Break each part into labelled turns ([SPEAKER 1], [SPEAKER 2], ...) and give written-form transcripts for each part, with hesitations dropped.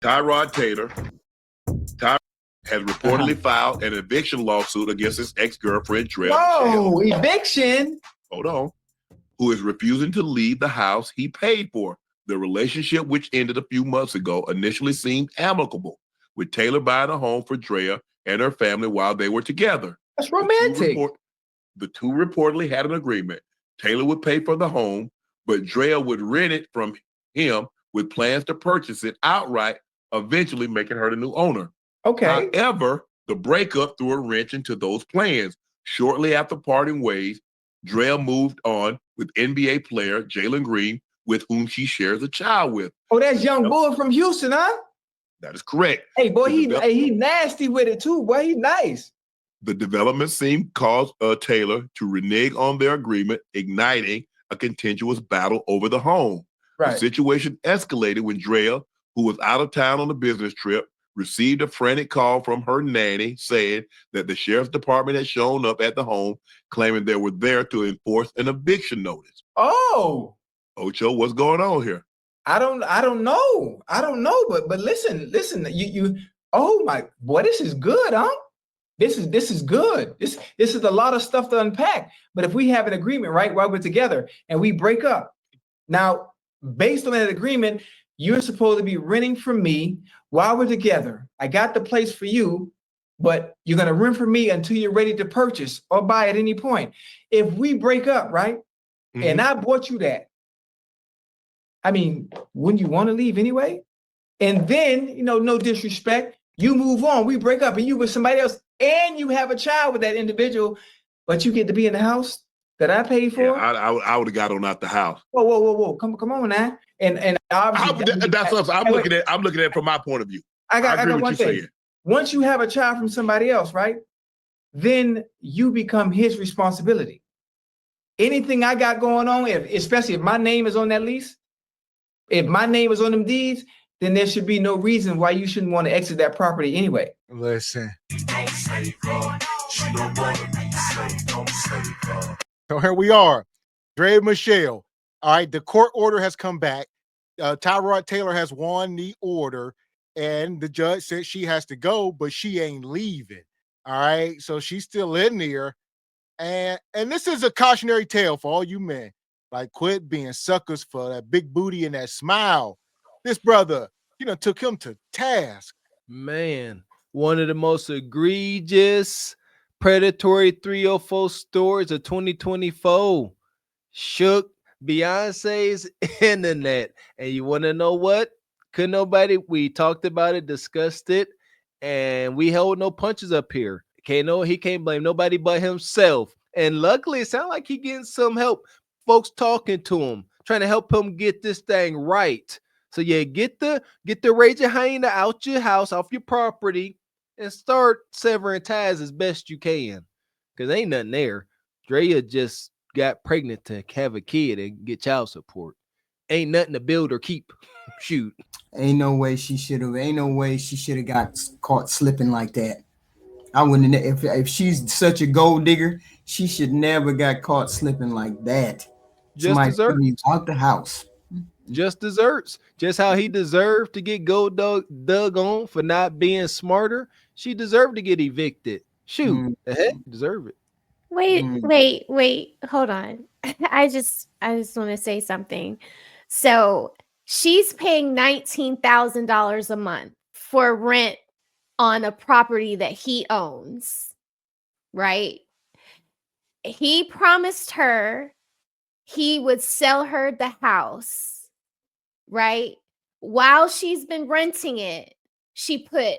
[SPEAKER 1] Tyrod-Taylor has reportedly filed an eviction lawsuit against his ex-girlfriend, Draya Michelle.
[SPEAKER 2] Whoa, eviction?
[SPEAKER 1] Hold on. Who is refusing to leave the house he paid for. The relationship, which ended a few months ago, initially seemed amicable, with Taylor buying a home for Draya and her family while they were together.
[SPEAKER 2] That's romantic.
[SPEAKER 1] The two reportedly had an agreement. Taylor would pay for the home, but Draya would rent it from him with plans to purchase it outright, eventually making her the new owner.
[SPEAKER 2] Okay.
[SPEAKER 1] However, the breakup threw a wrench into those plans. Shortly after parting ways, Draya moved on with NBA player Jalen Green, with whom she shares a child with.
[SPEAKER 2] Oh, that's young boy from Houston, huh?
[SPEAKER 1] That is correct.
[SPEAKER 2] Hey, boy, he nasty with it too. Boy, he nice.
[SPEAKER 1] The development seemed caused Taylor to renege on their agreement, igniting a contentious battle over the home.
[SPEAKER 2] Right.
[SPEAKER 1] The situation escalated when Draya, who was out of town on a business trip, received a frantic call from her nanny saying that the sheriff's department had shown up at the home, claiming they were there to enforce an eviction notice.
[SPEAKER 2] Oh.
[SPEAKER 1] Ocho, what's going on here?
[SPEAKER 2] I don't know. But listen, you oh my boy, this is good, huh? This is good. This is a lot of stuff to unpack. But if we have an agreement, right, while we're together and we break up, now based on that agreement, you're supposed to be renting from me while we're together. I got the place for you, but you're gonna rent from me until you're ready to purchase or buy at any point. If we break up, right, and I bought you that, I mean, wouldn't you want to leave anyway? And then, no disrespect, you move on, we break up, and you with somebody else, and you have a child with that individual, but you get to be in the house that I paid for.
[SPEAKER 1] Yeah, I would have got on out the house.
[SPEAKER 2] Whoa! Come on now. And obviously,
[SPEAKER 1] that's what I'm looking at. I'm looking at it from my point of view.
[SPEAKER 2] I got one thing. Saying. Once you have a child from somebody else, right? Then you become his responsibility. Anything I got going on, especially if my name is on that lease, if my name is on them deeds, then there should be no reason why you shouldn't want to exit that property anyway.
[SPEAKER 3] Listen. So here we are. Draya Michelle. All right, the court order has come back. Tyrod-Taylor has won the order, and the judge said she has to go, but she ain't leaving. All right, so she's still in there. And this is a cautionary tale for all you men. Like, quit being suckers for that big booty and that smile. This brother, took him to task.
[SPEAKER 4] Man, one of the most egregious predatory 304 stories of 2024 shook Beyonce's internet. And you want to know what? We talked about it, discussed it, and we held no punches up here. He can't blame nobody but himself. And luckily, it sounds like he getting some help. Folks talking to him, trying to help him get this thing right. So yeah, get the raging hyena out your house, off your property, and start severing ties as best you can. Because ain't nothing there. Draya just got pregnant to have a kid and get child support. Ain't nothing to build or keep. Shoot.
[SPEAKER 5] Ain't no way she should have got caught slipping like that. I wouldn't. If she's such a gold digger, she should never got caught slipping like that.
[SPEAKER 4] Just desserts
[SPEAKER 5] out the house.
[SPEAKER 4] Just desserts. Just how he deserved to get gold dug on for not being smarter. She deserved to get evicted. Shoot, the heck, deserve it.
[SPEAKER 6] Wait. Hold on. I just want to say something. So she's paying $19,000 a month for rent on a property that he owns, right? He promised her he would sell her the house, right? While she's been renting it, she put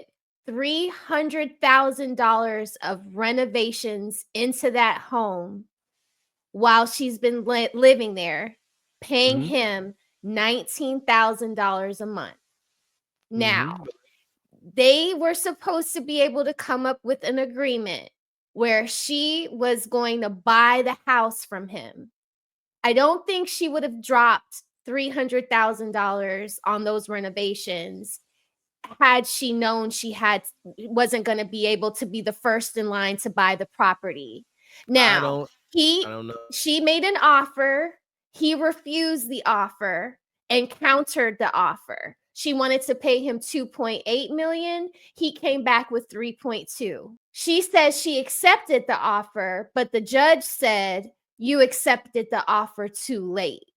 [SPEAKER 6] $300,000 of renovations into that home while she's been living there, paying him $19,000 a month. Now, they were supposed to be able to come up with an agreement where she was going to buy the house from him. I don't think she would have dropped $300,000 on those renovations had she known she wasn't going to be able to be the first in line to buy the property. Now, she made an offer. He refused the offer and countered the offer. She wanted to pay him 2.8 million. He came back with 3.2. She says she accepted the offer, but the judge said you accepted the offer too late.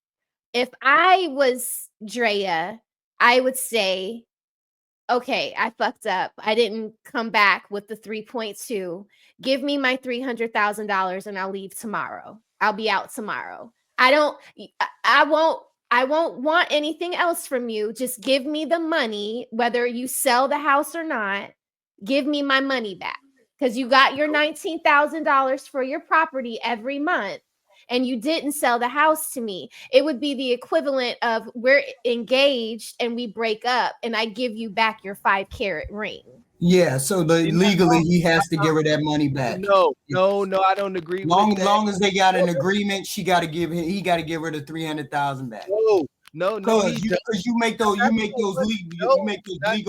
[SPEAKER 6] If I was Draya, I would say, okay, I fucked up. I didn't come back with the 3.2. Give me my $300,000 and I'll leave tomorrow. I'll be out tomorrow. I won't want anything else from you. Just give me the money, whether you sell the house or not. Give me my money back, because you got your $19,000 for your property every month and you didn't sell the house to me. It would be the equivalent of we're engaged and we break up and I give you back your 5-carat ring.
[SPEAKER 5] Yeah, so legally he has to give her that money back.
[SPEAKER 4] No, I don't agree with that.
[SPEAKER 5] Long as they got an agreement, he got to give her the $300,000 back.
[SPEAKER 4] No,
[SPEAKER 5] because you make those legal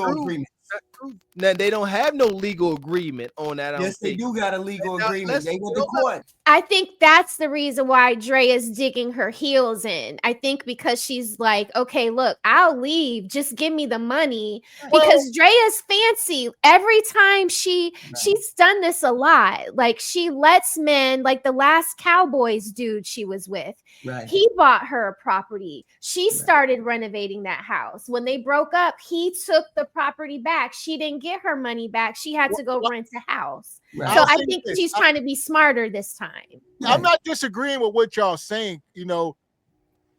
[SPEAKER 5] agreements.
[SPEAKER 4] Now they don't have no legal agreement on that.
[SPEAKER 5] Yes, they do got a legal agreement. They went to court.
[SPEAKER 6] I think that's the reason why Draya's digging her heels in. I think because she's like, okay, look, I'll leave. Just give me the money. Because Draya's fancy. Every time she's done this a lot. Like she lets men, like the last Cowboys dude she was with.
[SPEAKER 5] Right.
[SPEAKER 6] He bought her a property. She started renovating that house. When they broke up, he took the property back. She didn't get her money back. She had to go rent a house.
[SPEAKER 5] Right.
[SPEAKER 6] So I think she's trying to be smarter this time.
[SPEAKER 3] I'm not disagreeing with what y'all saying. You know,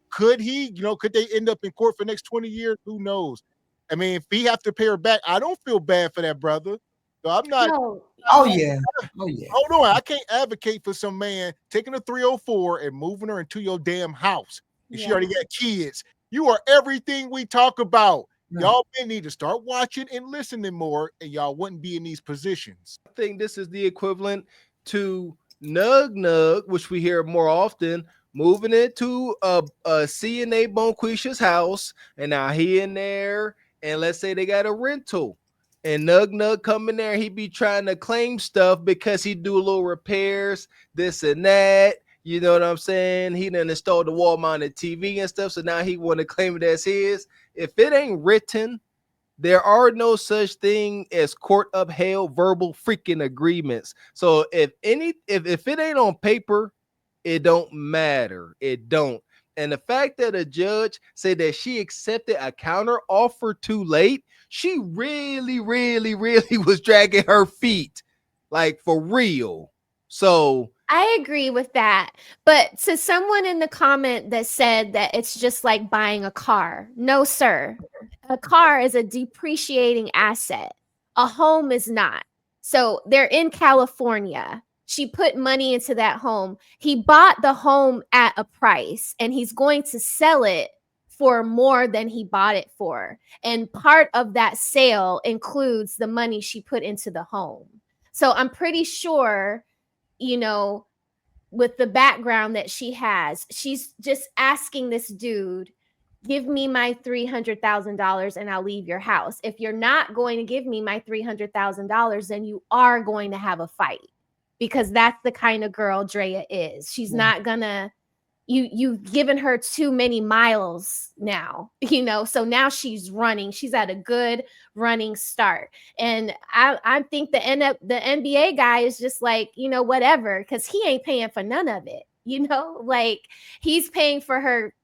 [SPEAKER 3] could they end up in court for the next 20 years? Who knows? I mean, if he have to pay her back, I don't feel bad for that brother. So I'm not.
[SPEAKER 6] No.
[SPEAKER 5] Oh yeah.
[SPEAKER 3] Hold on. I can't advocate for some man taking a 304 and moving her into your damn house. And she already got kids. You are everything we talk about. Y'all men need to start watching and listening more, and y'all wouldn't be in these positions.
[SPEAKER 4] I think this is the equivalent to Nug, which we hear more often, moving into a CNA Bonquisha's house, and now he in there, and let's say they got a rental, and Nug come in there, he be trying to claim stuff because he do a little repairs, this and that. You know what I'm saying? He done installed the wall-mounted TV and stuff, so now he want to claim it as his. If it ain't written, there are no such thing as court-upheld verbal freaking agreements. So if it ain't on paper, it don't matter. It don't. And the fact that a judge said that she accepted a counter offer too late, she really, really, really was dragging her feet, like for real. So
[SPEAKER 6] I agree with that. But to someone in the comment that said that it's just like buying a car. No, sir. A car is a depreciating asset. A home is not. So they're in California. She put money into that home. He bought the home at a price and he's going to sell it for more than he bought it for. And part of that sale includes the money she put into the home. So I'm pretty sure, you know, with the background that she has, she's just asking this dude, give me my $300,000 and I'll leave your house. If you're not going to give me my $300,000, then you are going to have a fight, because that's the kind of girl Draya is. She's not gonna, you've given her too many miles now, you know, so now she's running. She's at a good running start. And I think the NBA guy is just like, you know, whatever, because he ain't paying for none of it, you know, like he's paying for her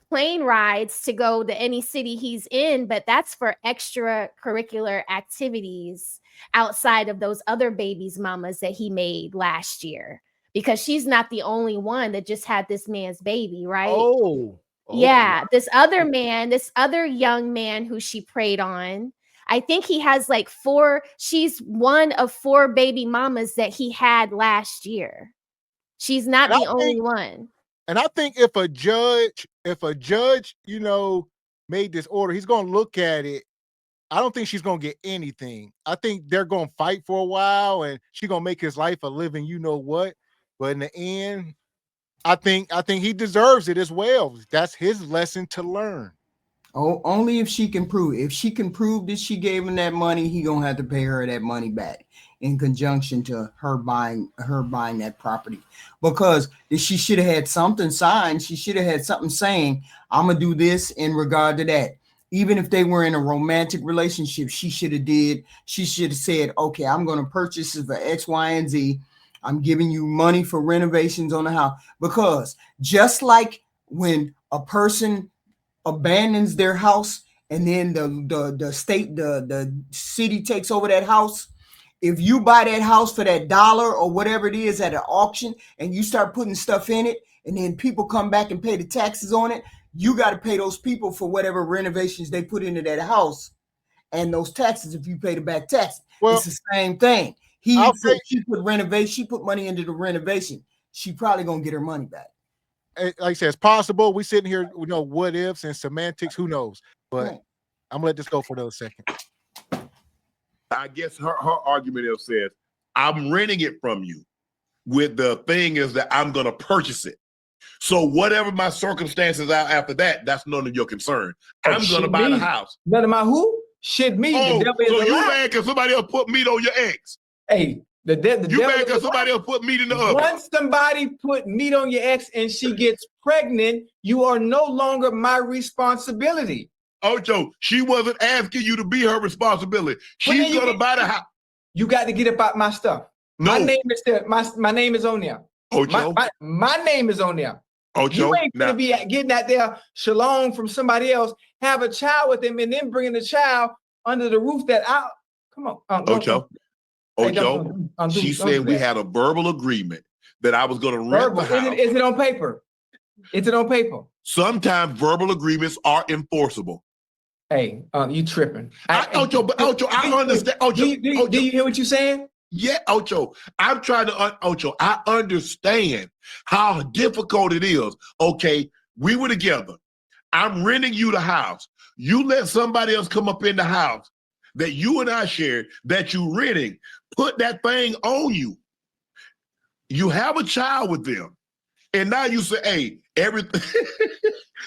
[SPEAKER 6] plane rides to go to any city he's in, but that's for extracurricular activities outside of those other babies mamas that he made last year, because she's not the only one that just had this man's baby, right? Yeah, this other young man who she preyed on, I think he has like 4, she's one of 4 baby mamas that he had last year. She's not the only one.
[SPEAKER 3] And I think if a judge, you know, made this order, he's going to look at it. I don't think she's going to get anything. I think they're going to fight for a while and she's going to make his life a living, you know what? But in the end, I think he deserves it as well. That's his lesson to learn.
[SPEAKER 5] Oh, only if she can prove. If she can prove that she gave him that money, he gonna have to pay her that money back in conjunction to her buying that property. Because she should have had something signed. She should have had something saying, I'm gonna do this in regard to that. even if they were in a romantic relationship, she should have said, okay, I'm going to purchase this for X, Y, and Z. I'm giving you money for renovations on the house. Because just like when a person abandons their house and then the city takes over that house, if you buy that house for that dollar or whatever it is at an auction and you start putting stuff in it and then people come back and pay the taxes on it, you got to pay those people for whatever renovations they put into that house and those taxes if you pay the back tax.
[SPEAKER 3] Well,
[SPEAKER 5] it's the same thing. She put money into the renovation. She probably gonna get her money back.
[SPEAKER 3] Like I said, it's possible. We sitting here, you know, what ifs and semantics, who knows? But
[SPEAKER 5] Right.
[SPEAKER 3] I'm gonna let this go for another second.
[SPEAKER 1] I guess her argument says, I'm renting it from you. With the thing is that I'm going to purchase it. So whatever my circumstances are after that, that's none of your concern. I'm going to buy the house.
[SPEAKER 2] None of my who? Shit me.
[SPEAKER 1] Oh,
[SPEAKER 2] The devil
[SPEAKER 1] so
[SPEAKER 2] is
[SPEAKER 1] you
[SPEAKER 2] alive.
[SPEAKER 1] mad because somebody else put meat on your ex?
[SPEAKER 2] Hey, the
[SPEAKER 1] You
[SPEAKER 2] devil
[SPEAKER 1] mad
[SPEAKER 2] is
[SPEAKER 1] because somebody
[SPEAKER 2] alive.
[SPEAKER 1] else put meat in the oven?
[SPEAKER 2] Once somebody put meat on your ex and she gets pregnant, you are no longer my responsibility.
[SPEAKER 1] Ocho, she wasn't asking you to be her responsibility. She's going to buy the house.
[SPEAKER 2] You got to get about my stuff.
[SPEAKER 1] No.
[SPEAKER 2] My name is there. My name is on there.
[SPEAKER 1] Ocho.
[SPEAKER 2] My name is on there.
[SPEAKER 1] Ocho.
[SPEAKER 2] You ain't gonna be getting out there shalom from somebody else, have a child with him, and then bringing the child under the roof that I come on.
[SPEAKER 1] Ocho. Ocho. She said we had a verbal agreement that I was going to rent the house.
[SPEAKER 2] Is it on paper? Is it on paper?
[SPEAKER 1] Sometimes verbal agreements are enforceable.
[SPEAKER 2] Hey, you tripping?
[SPEAKER 1] Ocho, I understand. Ocho,
[SPEAKER 2] do you hear what you're saying?
[SPEAKER 1] Yeah, Ocho. I'm trying to, Ocho, I understand how difficult it is. Okay, we were together. I'm renting you the house. You let somebody else come up in the house that you and I shared, that you renting, put that thing on you. You have a child with them. And now you say, hey, everything,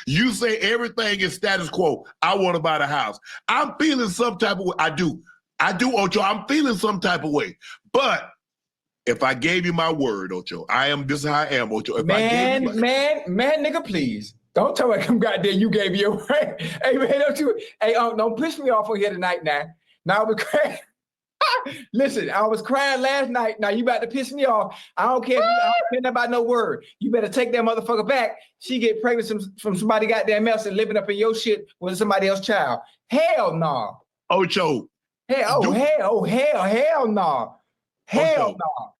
[SPEAKER 1] you say everything is status quo. I want to buy the house. I'm feeling some type of way. I do, Ocho. I'm feeling some type of way. But if I gave you my word, Ocho, this is how I am, Ocho.
[SPEAKER 2] Man, nigga, please. Don't tell me come goddamn you gave me your word. Hey, man, don't piss me off on here tonight now. Now I was crying. Listen, I was crying last night. Now you about to piss me off. I don't care about no word. You better take that motherfucker back. She get pregnant from somebody goddamn else and living up in your shit with somebody else's child. Hell no. Nah.
[SPEAKER 1] Ocho.
[SPEAKER 2] Hell no. Hell no. Hell no.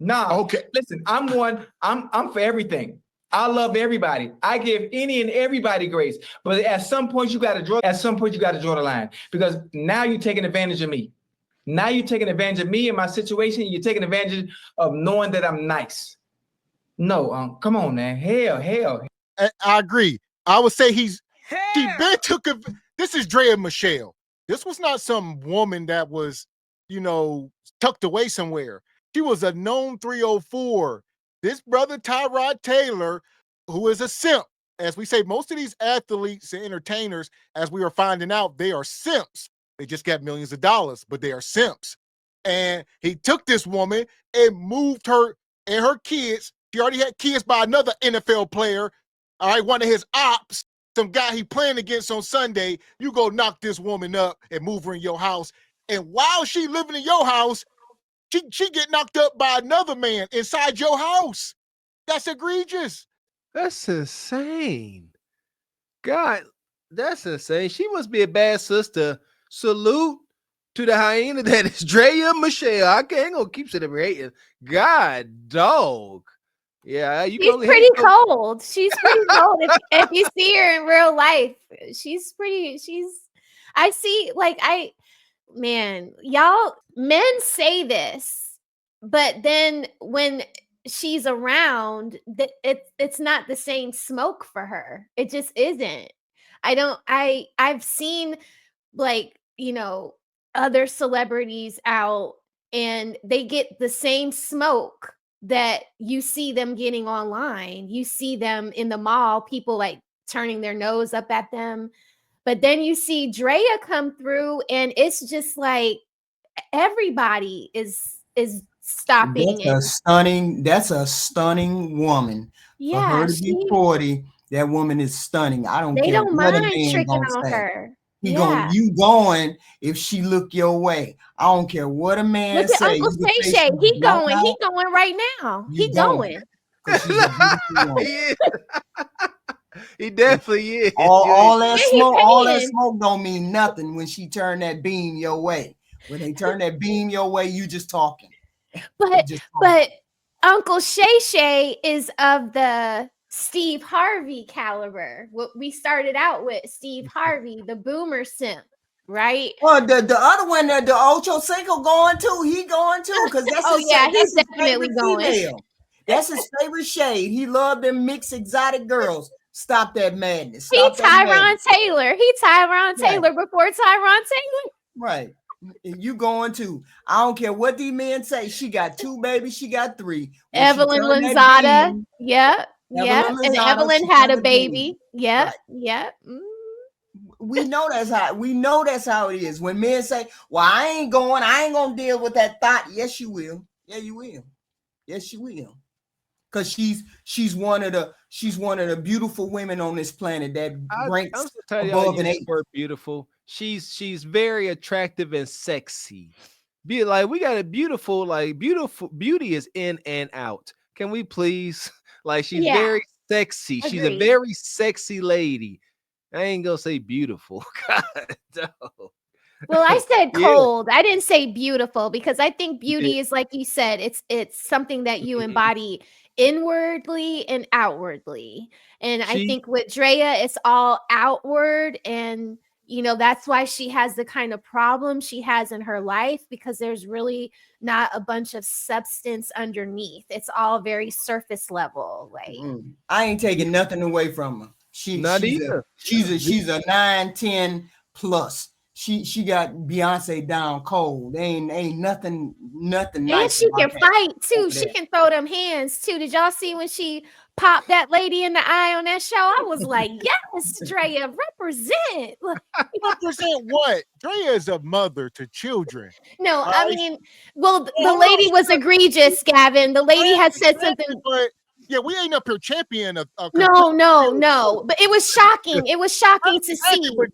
[SPEAKER 2] Nah.
[SPEAKER 1] Okay.
[SPEAKER 2] Listen, I'm for everything. I love everybody. I give any and everybody grace. But at some point you gotta draw the line. Because now you're taking advantage of me. Now you're taking advantage of me and my situation. You're taking advantage of knowing that I'm nice. No, come on, man. Hell.
[SPEAKER 3] I agree. I would say she been took a. This is Draya Michelle. This was not some woman that was, tucked away somewhere. She was a known 304. This brother Tyrod-Taylor, who is a simp, as we say, most of these athletes and entertainers, as we are finding out, they are simps. They just got millions of dollars, but they are simps. And he took this woman and moved her and her kids. She already had kids by another NFL player. All right, one of his ops, some guy he playing against on Sunday. You go knock this woman up and move her in your house. And while she living in your house, she get knocked up by another man inside your house. That's egregious.
[SPEAKER 4] That's insane. God, that's insane. She must be a bad sister. Salute to the hyena that is Draya Michelle. I ain't gonna keep saying hating. God, dog. Yeah,
[SPEAKER 6] she's pretty cold. She's pretty cold. If you see her in real life, I see, y'all men say this, but then when she's around, it's not the same smoke for her. It just isn't. I've seen other celebrities out and they get the same smoke that you see them getting online. You see them in the mall, people turning their nose up at them. But then you see Draya come through and it's just everybody is stopping.
[SPEAKER 5] That's a stunning woman.
[SPEAKER 6] Yeah,
[SPEAKER 5] for her to be 40 That woman is stunning. I don't
[SPEAKER 6] They
[SPEAKER 5] care
[SPEAKER 6] don't
[SPEAKER 5] what a
[SPEAKER 6] mind
[SPEAKER 5] man
[SPEAKER 6] tricking
[SPEAKER 5] gonna
[SPEAKER 6] on
[SPEAKER 5] say.
[SPEAKER 6] her.
[SPEAKER 5] He
[SPEAKER 6] Yeah.
[SPEAKER 5] you going if she look your way. I don't care what a man
[SPEAKER 6] Look at
[SPEAKER 5] say.
[SPEAKER 6] Uncle
[SPEAKER 5] You can say
[SPEAKER 6] Shay Shay.
[SPEAKER 5] she's
[SPEAKER 6] He
[SPEAKER 5] blown
[SPEAKER 6] going. He
[SPEAKER 5] out,
[SPEAKER 6] going right now.
[SPEAKER 5] you
[SPEAKER 6] He
[SPEAKER 5] going.
[SPEAKER 6] going.
[SPEAKER 5] Because she's a beautiful woman.
[SPEAKER 4] Yeah. He definitely is.
[SPEAKER 5] All that
[SPEAKER 6] Yeah, he
[SPEAKER 5] smoke, all that
[SPEAKER 6] paying.
[SPEAKER 5] smoke don't mean nothing when she turn that beam your way. When they turn that beam your way, you just talking.
[SPEAKER 6] But Uncle Shay Shay is of the Steve Harvey caliber. What we started out with Steve Harvey, the boomer simp, right?
[SPEAKER 5] Well, the other one, the Ocho Cinco going too. He going too because that's
[SPEAKER 6] Oh
[SPEAKER 5] his,
[SPEAKER 6] yeah,
[SPEAKER 5] that's
[SPEAKER 6] he's
[SPEAKER 5] his
[SPEAKER 6] definitely
[SPEAKER 5] favorite
[SPEAKER 6] going.
[SPEAKER 5] female. That's his favorite shade. He loved them mixed exotic girls. Stop that madness. Stop
[SPEAKER 6] He
[SPEAKER 5] that
[SPEAKER 6] Tyron
[SPEAKER 5] madness.
[SPEAKER 6] Taylor. He Tyron
[SPEAKER 5] Right.
[SPEAKER 6] Taylor before Tyron Taylor.
[SPEAKER 5] Right. You going to? I don't care what these men say. She got 2 babies. She got 3. When
[SPEAKER 6] Evelyn
[SPEAKER 5] she turned that
[SPEAKER 6] Lanzada.
[SPEAKER 5] beam,
[SPEAKER 6] Yep. Yep.
[SPEAKER 5] Evelyn
[SPEAKER 6] And
[SPEAKER 5] Lozada,
[SPEAKER 6] Evelyn
[SPEAKER 5] she
[SPEAKER 6] had
[SPEAKER 5] turned
[SPEAKER 6] a
[SPEAKER 5] the
[SPEAKER 6] baby.
[SPEAKER 5] beam.
[SPEAKER 6] Yep.
[SPEAKER 5] Right.
[SPEAKER 6] Yep.
[SPEAKER 5] We know that's how it is. When men say, "Well, I ain't gonna deal with that thought." Yes, you will. Yeah, you will. Yes, you will. Because she's one of the beautiful women on this planet that ranks
[SPEAKER 4] I'm just tell y'all
[SPEAKER 5] above an
[SPEAKER 4] use the
[SPEAKER 5] 8.
[SPEAKER 4] word beautiful. She's very attractive and sexy. Be like, we got a beautiful beauty is in and out. Can we please? Like, she's
[SPEAKER 6] Yeah.
[SPEAKER 4] very sexy. She's a
[SPEAKER 6] Agreed.
[SPEAKER 4] very sexy lady. I ain't gonna say beautiful. God, no.
[SPEAKER 6] Well, I said
[SPEAKER 4] Yeah.
[SPEAKER 6] cold. I didn't say beautiful because I think beauty is like you said, it's something that you embody inwardly and outwardly. And I think with Drea, it's all outward. And that's why she has the kind of problem she has in her life, because there's really not a bunch of substance underneath. It's all very surface level. Like
[SPEAKER 5] I ain't taking nothing away from her. She's a 9-10 plus. She got Beyonce down cold. Ain't nothing
[SPEAKER 6] and
[SPEAKER 5] nice.
[SPEAKER 6] she can
[SPEAKER 5] about
[SPEAKER 6] fight too.
[SPEAKER 5] over
[SPEAKER 6] She
[SPEAKER 5] there.
[SPEAKER 6] can throw them hands too. Did y'all see when she popped that lady in the eye on that show? I was like, yes, Drea, represent.
[SPEAKER 3] Represent what? Draya is a mother to children.
[SPEAKER 6] No,
[SPEAKER 3] All
[SPEAKER 6] I
[SPEAKER 3] right?
[SPEAKER 6] mean, well, the
[SPEAKER 3] Hold on,
[SPEAKER 6] lady was egregious, Gavin. The lady had said something.
[SPEAKER 3] But yeah, we ain't up here champion a
[SPEAKER 6] No. But it was shocking. It was shocking to see.
[SPEAKER 3] But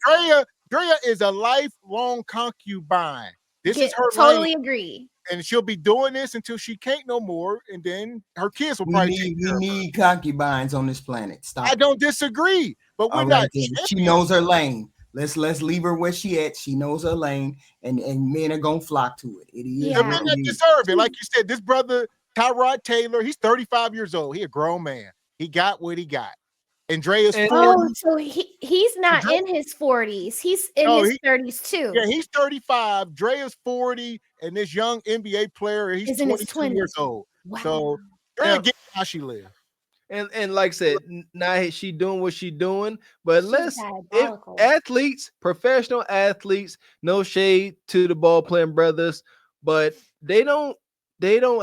[SPEAKER 3] Draya is a lifelong concubine. This is her
[SPEAKER 6] Totally
[SPEAKER 3] lane,
[SPEAKER 6] agree.
[SPEAKER 3] and she'll be doing this until she can't no more, and then her kids will probably take care of her.
[SPEAKER 5] We need concubines on this planet. Stop.
[SPEAKER 3] I don't disagree, but we're
[SPEAKER 5] All
[SPEAKER 3] not.
[SPEAKER 5] right, then. She knows her lane. Let's leave her where she at. She knows her lane, and men are gonna flock to it. It is.
[SPEAKER 3] The men that deserve it. Like you said, this brother Tyrod-Taylor, he's 35 years old. He a grown man. He got what he got. And Drea's 40.
[SPEAKER 6] Oh, so he's not in his 40s. He's in his 30s too.
[SPEAKER 3] Yeah, he's 35. Drea's 40, and this young NBA player, he's 22 years old. Wow. So Draya gets how she lives.
[SPEAKER 4] And like I said, now she doing what she doing. But athletes, professional athletes, no shade to the ball playing brothers, but they don't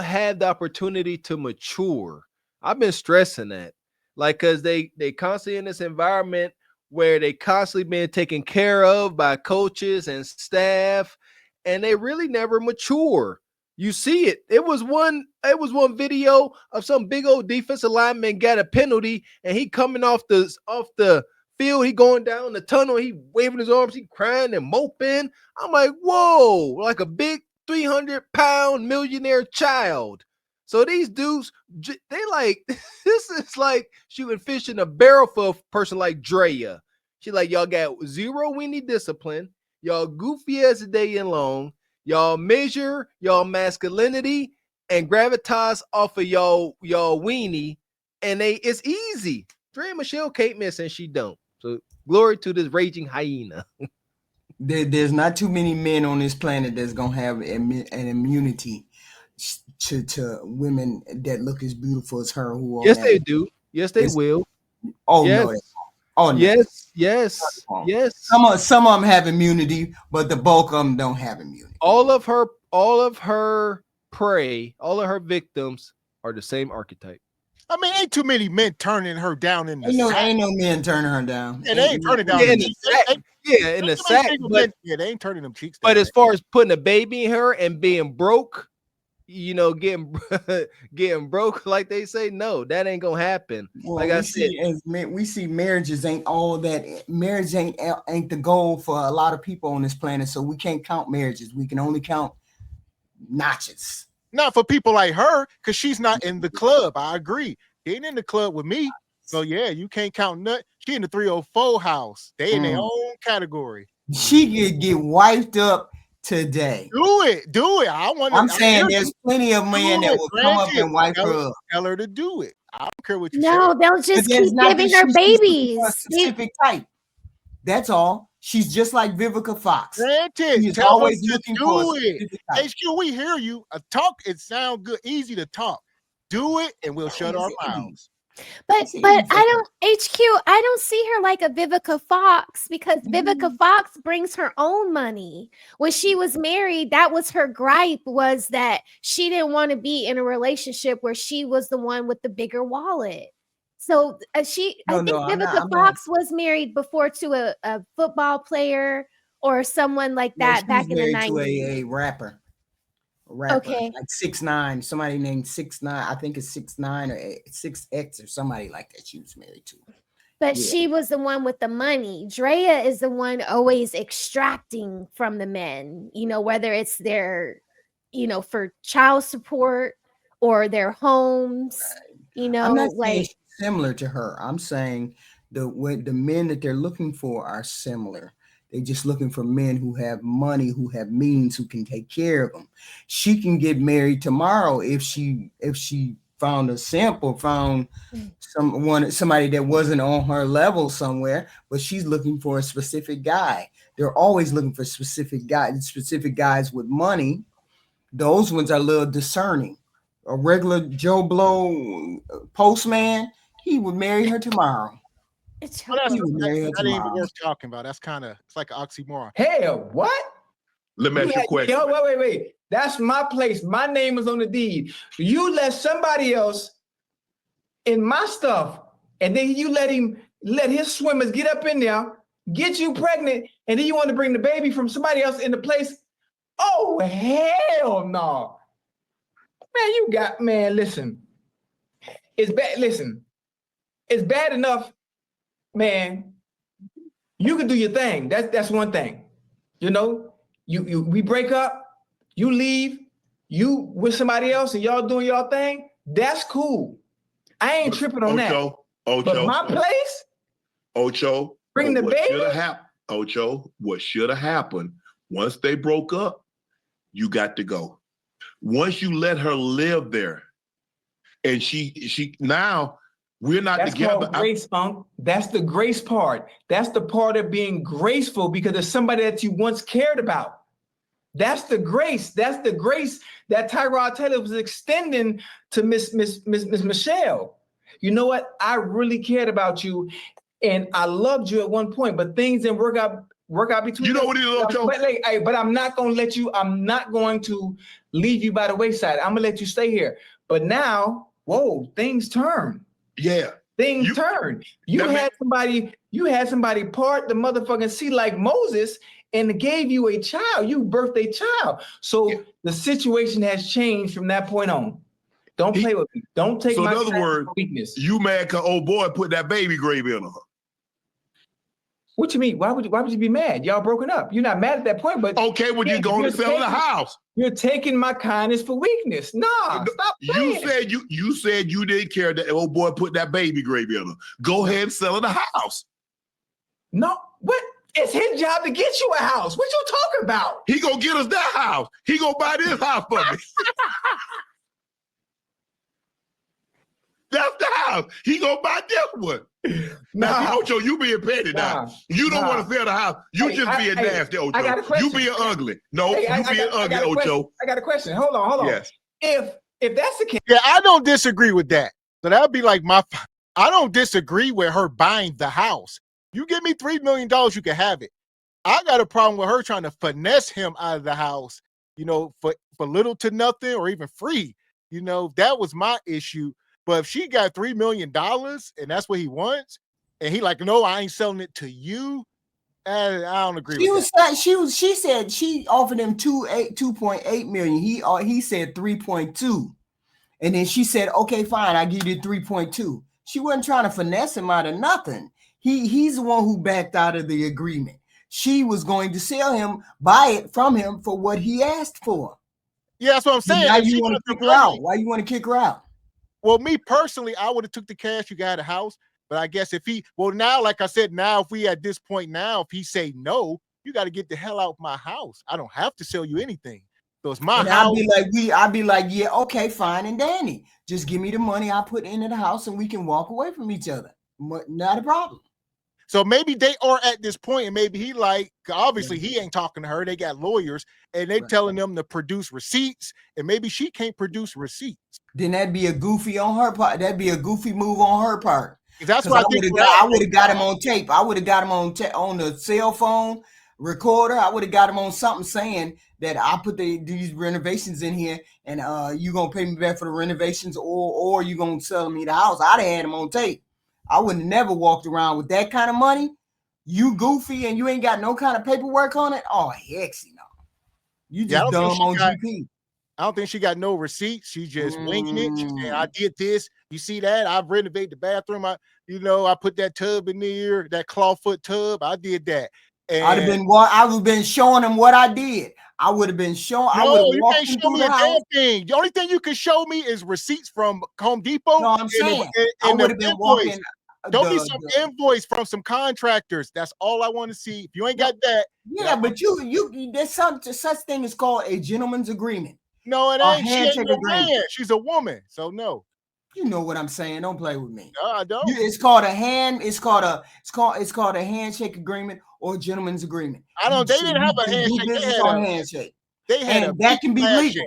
[SPEAKER 4] have the opportunity to mature. I've been stressing that. Like, because they constantly in this environment where they constantly being taken care of by coaches and staff, and they really never mature. You see it. It was one video of some big old defensive lineman got a penalty, and he coming off the field, he going down the tunnel, he waving his arms, he crying and moping. I'm like, whoa, like a big 300-pound millionaire child. So these dudes, they like, this is like shooting fish in a barrel for a person like Draya. She like, y'all got zero weenie discipline. Y'all goofy as a day in long. Y'all measure y'all masculinity and gravitas off of y'all weenie, and it's easy. Draya Michelle can't miss, and she don't. So glory to this raging hyena.
[SPEAKER 5] There's not too many men on this planet that's gonna have an immunity to women that look as beautiful as her.
[SPEAKER 4] Yes, they do. Yes, they will.
[SPEAKER 5] Oh
[SPEAKER 4] yes.
[SPEAKER 5] no. Oh no.
[SPEAKER 4] Yes.
[SPEAKER 5] Some of them have immunity, but the bulk of them don't have immunity.
[SPEAKER 4] All of her prey, all of her victims are the same archetype.
[SPEAKER 3] I mean, ain't too many men turning her down in the sack.
[SPEAKER 5] Ain't no men turning her down.
[SPEAKER 3] Yeah, they ain't turning down
[SPEAKER 4] in the sack. Yeah, in the sack.
[SPEAKER 3] But they ain't turning them cheeks down.
[SPEAKER 4] But as far as putting a baby in her and being broke, getting getting broke, like they say. No, that ain't gonna happen.
[SPEAKER 5] Well,
[SPEAKER 4] Like I said,
[SPEAKER 5] we see marriages ain't all that. Marriage ain't the goal for a lot of people on this planet. So we can't count marriages. We can only count notches.
[SPEAKER 3] Not for people like her, because she's not in the club. I agree. She ain't in the club with me. So yeah, you can't count nothing. She in the 304 house. They in their own category.
[SPEAKER 5] She could get wiped up today.
[SPEAKER 3] Do it. I'm
[SPEAKER 5] saying there's plenty of men that will come up and wipe her up.
[SPEAKER 3] Tell her to do it. I don't care what you say.
[SPEAKER 6] No, they'll just keep giving her babies.
[SPEAKER 5] A specific type. That's all. She's just like Vivica Fox.
[SPEAKER 3] Granted,
[SPEAKER 5] she's always looking for
[SPEAKER 3] it. HQ, we hear you. It sounds good, easy to talk. Do it, and we'll shut our mouths.
[SPEAKER 6] But I don't see her like a Vivica Fox, because Vivica Fox brings her own money. When she was married, that was her gripe, was that she didn't want to be in a relationship where she was the one with the bigger wallet. So I think Vivica Fox was married before to a football player or someone like that back in the 90s.
[SPEAKER 5] To a rapper.
[SPEAKER 6] Okay,
[SPEAKER 5] like 6ix9ine, somebody named 6ix9ine. I think it's 6ix9ine or 6X or somebody like that. She was married to.
[SPEAKER 6] But she was the one with the money. Draya is the one always extracting from the men. Whether it's their, for child support or their homes.
[SPEAKER 5] I'm not saying she's similar to her. I'm saying the men that they're looking for are similar. They're just looking for men who have money, who have means, who can take care of them. She can get married tomorrow if she found a simp or found somebody that wasn't on her level somewhere, but she's looking for a specific guy. They're always looking for specific guys with money. Those ones are a little discerning. A regular Joe Blow postman, he would marry her tomorrow.
[SPEAKER 3] That ain't even worth talking about. That's it's like an oxymoron.
[SPEAKER 2] Hell, what?
[SPEAKER 1] Let me ask you a question.
[SPEAKER 2] Wait. That's my place. My name is on the deed. You let somebody else in my stuff, and then you let his swimmers get up in there, get you pregnant, and then you want to bring the baby from somebody else in the place. Oh, hell no. Listen. It's bad. Listen, it's bad enough. Man, you can do your thing. That's one thing. We break up, you leave, you with somebody else and y'all doing y'all thing. That's cool. I ain't tripping on that. But my place,
[SPEAKER 1] Ocho,
[SPEAKER 2] bring the baby.
[SPEAKER 1] What should have happened once they broke up, you got to go. Once you let her live there, and she now. We're not
[SPEAKER 2] That's
[SPEAKER 1] together.
[SPEAKER 2] Called grace, Unc. That's the grace part. That's the part of being graceful because there's somebody that you once cared about. That's the grace. That's the grace that Tyrod-Taylor was extending to Miss Michelle. You know what? I really cared about you, and I loved you at one point, but things didn't work out between.
[SPEAKER 1] You know what it is, Ocho?
[SPEAKER 2] But I'm not going to let you. I'm not going to leave you by the wayside. I'm gonna let you stay here. But now, whoa, things turn.
[SPEAKER 1] Yeah.
[SPEAKER 2] Things turn. You had somebody part the motherfucking sea like Moses and gave you a child. You birthed a child. So the situation has changed from that point on. Don't play with me. Don't take my weakness.
[SPEAKER 1] You mad because old boy put that baby grave in her.
[SPEAKER 2] What you mean? Why would you be mad? Y'all broken up. You're not mad at that point, but
[SPEAKER 1] okay, well, you're going to sell the house.
[SPEAKER 2] You're taking my kindness for weakness. Nah, stop playing.
[SPEAKER 1] You said you didn't care that old boy put that baby grave in her. Go ahead and sell her the house.
[SPEAKER 2] No, what? It's his job to get you a house. What you talking about?
[SPEAKER 1] He gonna get us that house. He gonna buy this house for me. That's the house. He gonna buy this one. Now, Ocho, you being petty now. You don't want to sell the house. You just being nasty, Ocho.
[SPEAKER 2] I got a question.
[SPEAKER 1] You being ugly. No, you being ugly, Ocho.
[SPEAKER 2] I got a question. Hold on.
[SPEAKER 1] Yes.
[SPEAKER 2] If that's the case.
[SPEAKER 3] Yeah, I don't disagree with that. So that would be like I don't disagree with her buying the house. You give me $3 million, you can have it. I got a problem with her trying to finesse him out of the house, for little to nothing or even free. That was my issue. But if she got $3 million and that's what he wants, and he like, no, I ain't selling it to you, I don't agree
[SPEAKER 5] She
[SPEAKER 3] with
[SPEAKER 5] was she said she offered him 2.8 million. He said 3.2. And then she said, okay, fine, I give you 3.2. She wasn't trying to finesse him out of nothing. He's the one who backed out of the agreement. She was going to sell him, buy it from him for what he asked for.
[SPEAKER 3] Yeah, that's what I'm saying.
[SPEAKER 5] Now
[SPEAKER 3] If
[SPEAKER 5] you
[SPEAKER 3] she
[SPEAKER 5] want to
[SPEAKER 3] got the
[SPEAKER 5] kick her
[SPEAKER 3] money-
[SPEAKER 5] out. Why you want to kick her out?
[SPEAKER 3] Well, me personally, I would have took the cash. You got a house, but I guess if now, like I said, now if we at this point now, if he say no, you got to get the hell out of my house. I don't have to sell you anything. So it's my
[SPEAKER 5] And
[SPEAKER 3] house.
[SPEAKER 5] I'd be like, yeah, okay, fine and dandy. Just give me the money I put into the house and we can walk away from each other. Not a problem.
[SPEAKER 3] So maybe they are at this point, and maybe he obviously he ain't talking to her. They got lawyers, and they telling them to produce receipts, and maybe she can't produce receipts.
[SPEAKER 5] Then that'd be a goofy on her part. That'd be a goofy move on her part.
[SPEAKER 3] That's why
[SPEAKER 5] I would have got him on tape. I would have got him on the cell phone recorder. I would have got him on something saying that I put these renovations in here, and you gonna pay me back for the renovations, or you gonna sell me the house. I'd have had him on tape. I would have never walked around with that kind of money. You goofy and you ain't got no kind of paperwork on it. Oh, heck, no. You just dumb on GP.
[SPEAKER 3] I don't think she got no receipts. She just winging it. She said, I did this. You see that? I've renovated the bathroom. I put that tub in there, that clawfoot tub. I did that. And
[SPEAKER 5] I would have been showing him what I did. I would have been showing.
[SPEAKER 3] No, you can't show me a damn thing. The only thing you can show me is receipts from Home Depot.
[SPEAKER 5] No, I'm saying
[SPEAKER 3] I
[SPEAKER 5] would have been walking.
[SPEAKER 3] Show me some invoice from some contractors. That's all I want to see. If you ain't got that,
[SPEAKER 5] yeah, but there's such thing is called a gentleman's agreement.
[SPEAKER 3] No, it ain't. She ain't no man. She's a woman. So no.
[SPEAKER 5] You know what I'm saying? Don't play with me.
[SPEAKER 3] No, I don't.
[SPEAKER 5] It's called a handshake agreement or a gentleman's agreement.
[SPEAKER 3] I don't. They didn't have a handshake. They had
[SPEAKER 5] that can be legal.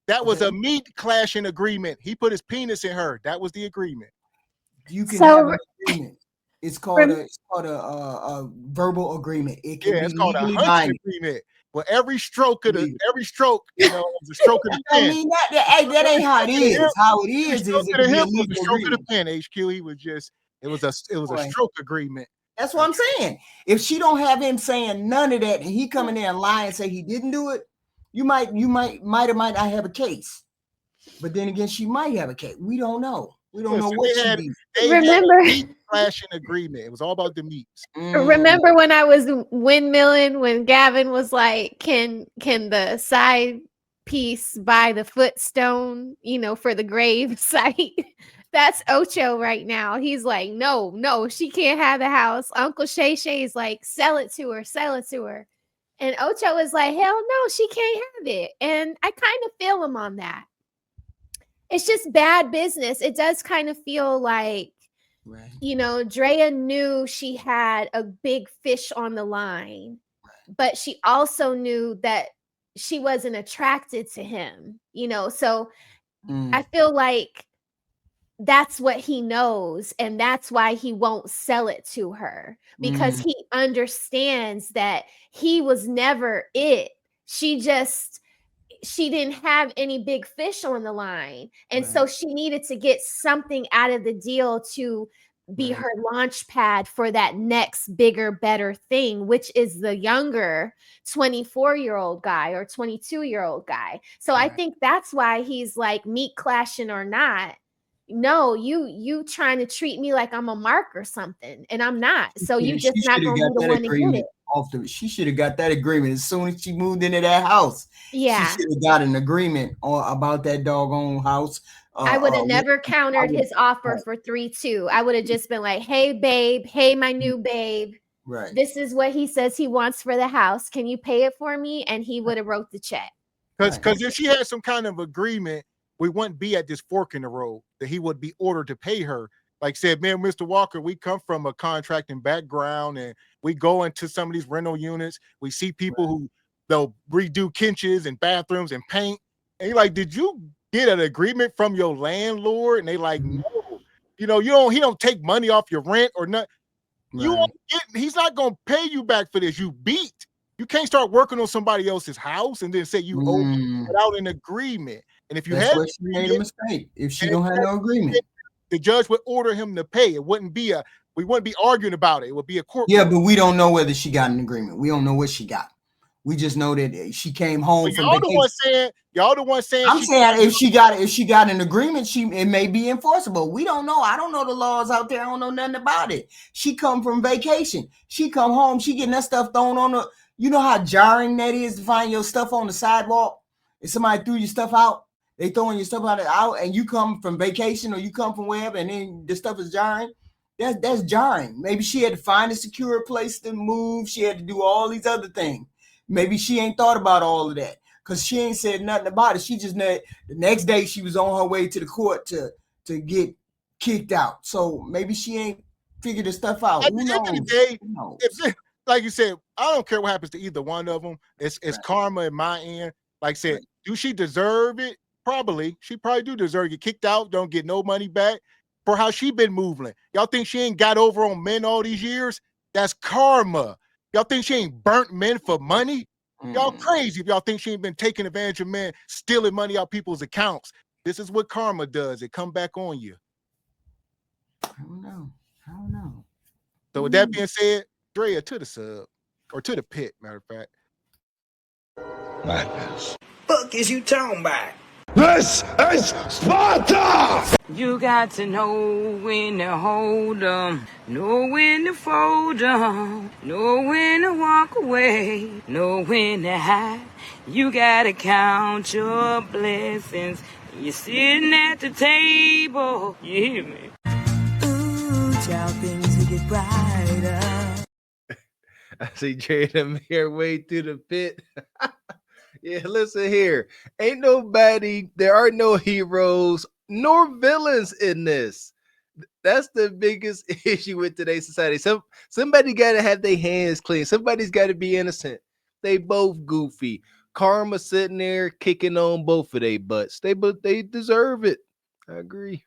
[SPEAKER 3] That was a meat clashing agreement. He put his penis in her. That was the agreement.
[SPEAKER 5] You can have an agreement. It's called a verbal agreement. It can be
[SPEAKER 3] it's called a
[SPEAKER 5] hunting
[SPEAKER 3] agreement. Well, every stroke, is a stroke of the pen.
[SPEAKER 5] I mean, that ain't how it is. How it is
[SPEAKER 3] it
[SPEAKER 5] can be
[SPEAKER 3] a stroke of the pen. HQ, it was a stroke agreement.
[SPEAKER 5] That's what I'm saying. If she don't have him saying none of that, and he come in there and lie and say he didn't do it, you might not have a case. But then again, she might have a case. We don't know. We don't know what she did.
[SPEAKER 6] Remember
[SPEAKER 3] a meat clashing agreement. It was all about the meats.
[SPEAKER 6] Remember when I was windmilling when Gavin was like, "Can the side piece buy the footstone? For the grave site." That's Ocho right now. He's like, no, she can't have the house. Uncle Shay Shay's like, sell it to her. And Ocho is like, hell no, she can't have it. And I kind of feel him on that. It's just bad business. It does kind of feel like, Draya knew she had a big fish on the line, but she also knew that she wasn't attracted to him, so I feel like that's what he knows, and that's why he won't sell it to her, because he understands that he was never it. She didn't have any big fish on the line, and so she needed to get something out of the deal to be her launch pad for that next bigger, better thing, which is the younger 24-year-old guy or 22-year-old guy. So I think that's why he's like, meat clashing or not, no, you trying to treat me like I'm a mark or something, and I'm not. So you just not gonna be the one to get it.
[SPEAKER 5] She should have got that agreement as soon as she moved into that house.
[SPEAKER 6] Yeah,
[SPEAKER 5] she should have got an agreement about that doggone house.
[SPEAKER 6] I would have never countered his offer for 3.2. I would have just been like, "Hey, babe. Hey, my new babe.
[SPEAKER 5] Right.
[SPEAKER 6] This is what he says he wants for the house. Can you pay it for me?" And he would have wrote the check.
[SPEAKER 3] Because if she had some kind of agreement, we wouldn't be at this fork in the road that he would be ordered to pay her. Like said, man, Mr. Walker, we come from a contracting background, and we go into some of these rental units. We see people who they'll redo kitchens and bathrooms and paint. And you're like, did you get an agreement from your landlord? And they like, no, he don't take money off your rent or not. He's not gonna pay you back for this. You beat. You can't start working on somebody else's house and then say you owe without an agreement. And if you
[SPEAKER 5] she made a mistake. If she don't have no agreement,
[SPEAKER 3] the judge would order him to pay. It wouldn't be We wouldn't be arguing about it. It would be a court.
[SPEAKER 5] Yeah, but we don't know whether she got an agreement. We don't know what she got. We just know that she came home
[SPEAKER 3] But
[SPEAKER 5] from
[SPEAKER 3] y'all
[SPEAKER 5] vacation.
[SPEAKER 3] the one saying
[SPEAKER 5] I'm saying if she got an agreement, it may be enforceable. We don't know. I don't know the laws out there. I don't know nothing about it. She come from vacation. She come home. She getting that stuff thrown on her. You know how jarring that is to find your stuff on the sidewalk. If somebody threw your stuff out, they throwing your stuff out, and you come from vacation or you come from wherever, and then the stuff is jarring. That's jarring. Maybe she had to find a secure place to move. She had to do all these other things. Maybe she ain't thought about all of that because she ain't said nothing about it. She just the next day she was on her way to the court to get kicked out. So maybe she ain't figured the stuff out.
[SPEAKER 3] At the end of the day, if like you said, I don't care what happens to either one of them. It's karma in my end. Like I said, do she deserve it? Probably. She probably do deserve to get kicked out, don't get no money back for how she been moving. Y'all think she ain't got over on men all these years? That's karma. Y'all think she ain't burnt men for money? Y'all crazy if y'all think she ain't been taking advantage of men, stealing money out people's accounts. This is what karma does. It come back on you.
[SPEAKER 5] I don't know.
[SPEAKER 3] So with that being said, Draya to the sub or to the pit, matter of fact.
[SPEAKER 7] Madness.
[SPEAKER 8] Fuck is you talking about?
[SPEAKER 7] This is Sparta!
[SPEAKER 8] You got to know when to hold 'em, know when to fold 'em, know when to walk away, know when to hide. You gotta count your blessings. You're sitting at the table. You hear me? Ooh, child, things will get brighter.
[SPEAKER 4] I see Jada here way through the pit. Yeah, listen here. There are no heroes nor villains in this. That's the biggest issue with today's society. Somebody got to have their hands clean. Somebody's got to be innocent. They both goofy. Karma sitting there kicking on both of their butts. They deserve it. I agree.